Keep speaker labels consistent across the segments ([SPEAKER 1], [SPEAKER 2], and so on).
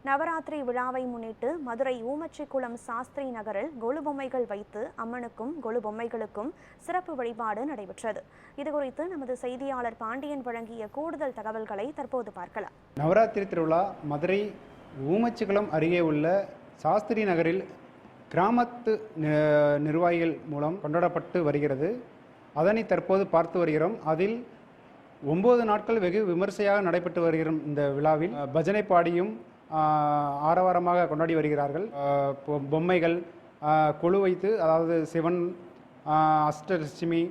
[SPEAKER 1] நவராத்திரி விழாவை முன்னிட்டு மதுரை ஊமச்சிக்குளம் சாஸ்திரி நகரில் கொலு பொம்மைகள் வைத்து அம்மனுக்கும் கொலு பொம்மைகளுக்கும் சிறப்பு வழிபாடு நடைபெற்றது. இதுகுறித்து நமது செய்தியாளர் பாண்டியன் வழங்கிய கூடுதல் தகவல்களை தற்போது பார்க்கலாம்.
[SPEAKER 2] நவராத்திரி திருவிழா மதுரை ஊமச்சிக்குளம் அருகே உள்ள சாஸ்திரி நகரில் கிராமத்து நிர்வாகிகள் மூலம் கொண்டாடப்பட்டு வருகிறது. அதனை தற்போது பார்த்து வருகிறோம். அதில் 9 நாட்கள் வெகு விமர்சையாக நடைபெற்று வருகிற இந்த விழாவில் பஜனை பாடியும் ஆரவாரமாக கொண்டாடி வருகிறார்கள். பொம்மைகள் கொலு வைத்து, அதாவது சிவன், அஷ்டலட்சுமி,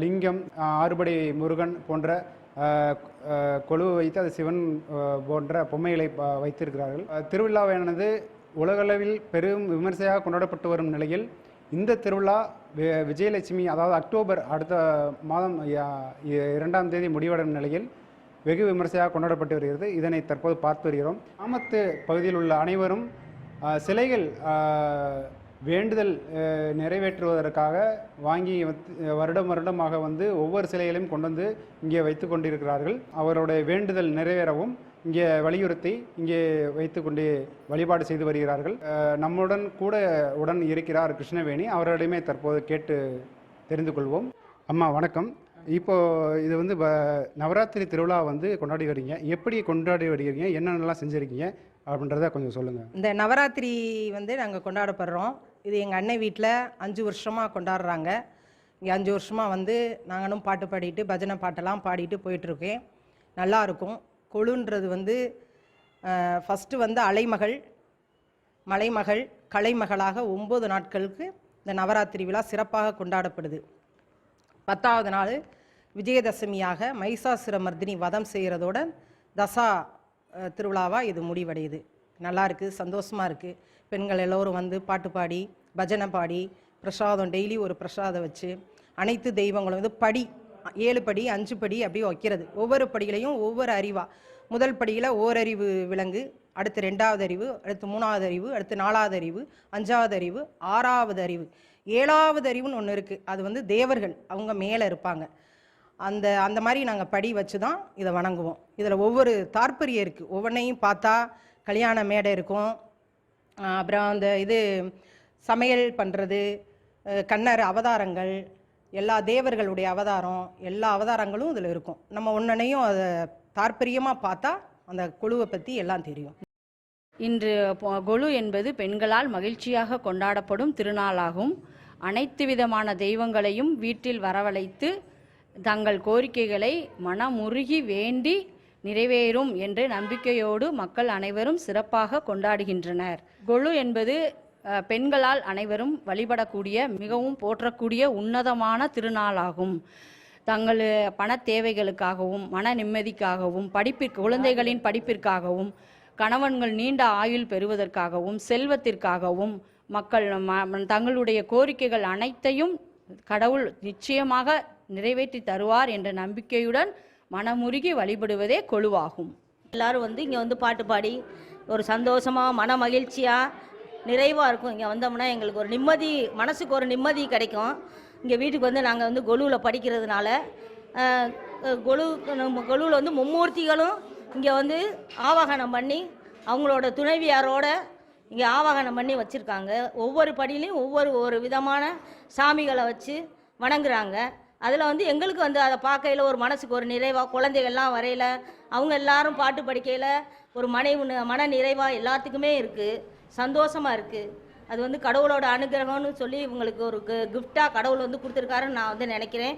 [SPEAKER 2] லிங்கம், ஆறுபடை முருகன் போன்ற கொலு வைத்து அது சிவன் போன்ற பொம்மைகளை வைத்திருக்கிறார்கள். திருவிழாவானது உலகளவில் பெரும் விமர்சையாக கொண்டாடப்பட்டு வரும் நிலையில் இந்த திருவிழா விஜயலட்சுமி, அதாவது அக்டோபர் அடுத்த மாதம் 2ஆம் தேதி முடிவடையும் நிலையில் வெகு விமர்சையாக கொண்டாடப்பட்டு வருகிறது. இதனை தற்போது பார்த்து வருகிறோம். கிராமத்து பகுதியில் உள்ள அனைவரும் சிலைகள் வேண்டுதல் நிறைவேற்றுவதற்காக வாங்கி வருடமாக வந்து ஒவ்வொரு சிலைகளையும் கொண்டு வந்து இங்கே வைத்து கொண்டிருக்கிறார்கள். அவருடைய வேண்டுதல் நிறைவேறவும் இங்கே வலியுறுத்தி இங்கே வைத்து கொண்டு வழிபாடு செய்து வருகிறார்கள். நம்முடன் உடன் இருக்கிறார் கிருஷ்ணவேணி. அவரிடமே தற்போது கேட்டு தெரிந்து கொள்வோம். அம்மா வணக்கம். இப்போ இது வந்து நவராத்திரி திருவிழா வந்து கொண்டாடி வரீங்க. எப்படி கொண்டாடி வருகிறீங்க, என்னென்னலாம் செஞ்சுருக்கீங்க அப்படின்றத கொஞ்சம் சொல்லுங்கள்.
[SPEAKER 3] இந்த நவராத்திரி வந்து நாங்கள் கொண்டாடப்படுறோம். இது எங்கள் அண்ணன் வீட்டில் 5 வருஷமாக கொண்டாடுறாங்க. இங்கே 5 வருஷமாக வந்து நாங்களும் பாட்டு பாடிட்டு பஜனை பாட்டெல்லாம் பாடிட்டு போயிட்டுருக்கேன். நல்லாயிருக்கும். கொலுன்றது வந்து ஃபஸ்ட்டு வந்து அலைமகள், மலைமகள், கலைமகளாக 9 நாட்களுக்கு இந்த நவராத்திரி விழா சிறப்பாக கொண்டாடப்படுது. 10ஆவது நாள் விஜயதசமியாக மகிஷாசுரமர்தினி வதம் செய்கிறதோட தசா திருவிழாவாக இது முடிவடையுது. நல்லா இருக்குது, சந்தோஷமாக இருக்குது. பெண்கள் எல்லோரும் வந்து பாட்டு பாடி பஜனை பாடி பிரசாதம் டெய்லி ஒரு பிரசாதம் வச்சு அனைத்து தெய்வங்களும் வந்து படி 7 படி 5 படி அப்படியே வைக்கிறது. ஒவ்வொரு படியிலையும் ஒவ்வொரு அறிவாக, முதல் படியில் ஓரறிவு விலங்கு, அடுத்து 2ஆவது அறிவு, அடுத்து 3ஆவது அறிவு, அடுத்து 4ஆவது அறிவு, 5ஆவது அறிவு, 6ஆவது அறிவு, 7ஆவது அறிவுன்னு ஒன்று இருக்குது. அது வந்து தேவர்கள், அவங்க மேலே இருப்பாங்க. அந்த மாதிரி நாங்கள் படி வச்சு தான் இதை வணங்குவோம். இதில் ஒவ்வொரு தாற்பரியம் இருக்குது. ஒவ்வொன்றையும் பார்த்தா கல்யாண மேடை இருக்கும், அப்புறம் அந்த இது சமையல் பண்ணுறது, கண்ணர் அவதாரங்கள், எல்லா தேவர்களுடைய அவதாரம், எல்லா அவதாரங்களும் இதில் இருக்கும். நம்ம ஒன்றையும் அதை தாற்பரியமாக பார்த்தா அந்த கொலுவை பற்றி எல்லாம் தெரியும்.
[SPEAKER 4] இன்று கொலு என்பது பெண்களால் மகிழ்ச்சியாக கொண்டாடப்படும் திருநாளாகும். அனைத்து விதமான தெய்வங்களையும் வீட்டில் வரவழைத்து தங்கள் கோரிக்கைகளை மனமுருகி வேண்டி நிறைவேறும் என்ற நம்பிக்கையோடு மக்கள் அனைவரும் சிறப்பாக கொண்டாடுகின்றனர். கொலு என்பது பெண்களால் அனைவரும் வழிபடக்கூடிய, மிகவும் போற்றக்கூடிய உன்னதமான திருநாளாகும். தங்கள் பண தேவைகளுக்காகவும், மன நிம்மதிக்காகவும், குழந்தைகளின் படிப்பிற்காகவும், கணவன்கள் நீண்ட ஆயுள் பெறுவதற்காகவும், செல்வத்திற்காகவும் மக்கள் தங்களுடைய கோரிக்கைகள் அனைத்தையும் கடவுள் நிச்சயமாக நிறைவேற்றி தருவார் என்ற நம்பிக்கையுடன் மனமுருகி வழிபடுவதே கொலுவாகும்.
[SPEAKER 5] எல்லாரும் வந்து இங்கே வந்து பாட்டு பாடி ஒரு சந்தோஷமாக மன மகிழ்ச்சியாக நிறைவாக இருக்கும். இங்கே வந்தோம்னா எங்களுக்கு ஒரு நிம்மதி, மனசுக்கு ஒரு நிம்மதி கிடைக்கும். இங்கே வீட்டுக்கு வந்து நாங்கள் வந்து கொலுவில் படிக்கிறதுனால கொலுவில் வந்து மும்மூர்த்திகளும் இங்கே வந்து ஆவாகனம் பண்ணி அவங்களோட துணைவியாரோட இங்கே ஆவாகனம் பண்ணி வச்சுருக்காங்க. ஒவ்வொரு படியிலையும் ஒவ்வொரு விதமான சாமிகளை வச்சு வணங்குறாங்க. அதில் வந்து எங்களுக்கு வந்து அதை பார்க்கையில் ஒரு மனசுக்கு ஒரு நிறைவாக, குழந்தைகள்லாம் வரையில் அவங்க எல்லாரும் பாட்டு படிக்கையில் ஒரு மன நிறைவாக எல்லாத்துக்குமே இருக்குது, சந்தோஷமாக இருக்குது. அது வந்து கடவுளோட அனுகிரகம்னு சொல்லி இவங்களுக்கு ஒரு கிஃப்டாக கடவுள் வந்து கொடுத்துருக்காருன்னு நான் வந்து நினைக்கிறேன்.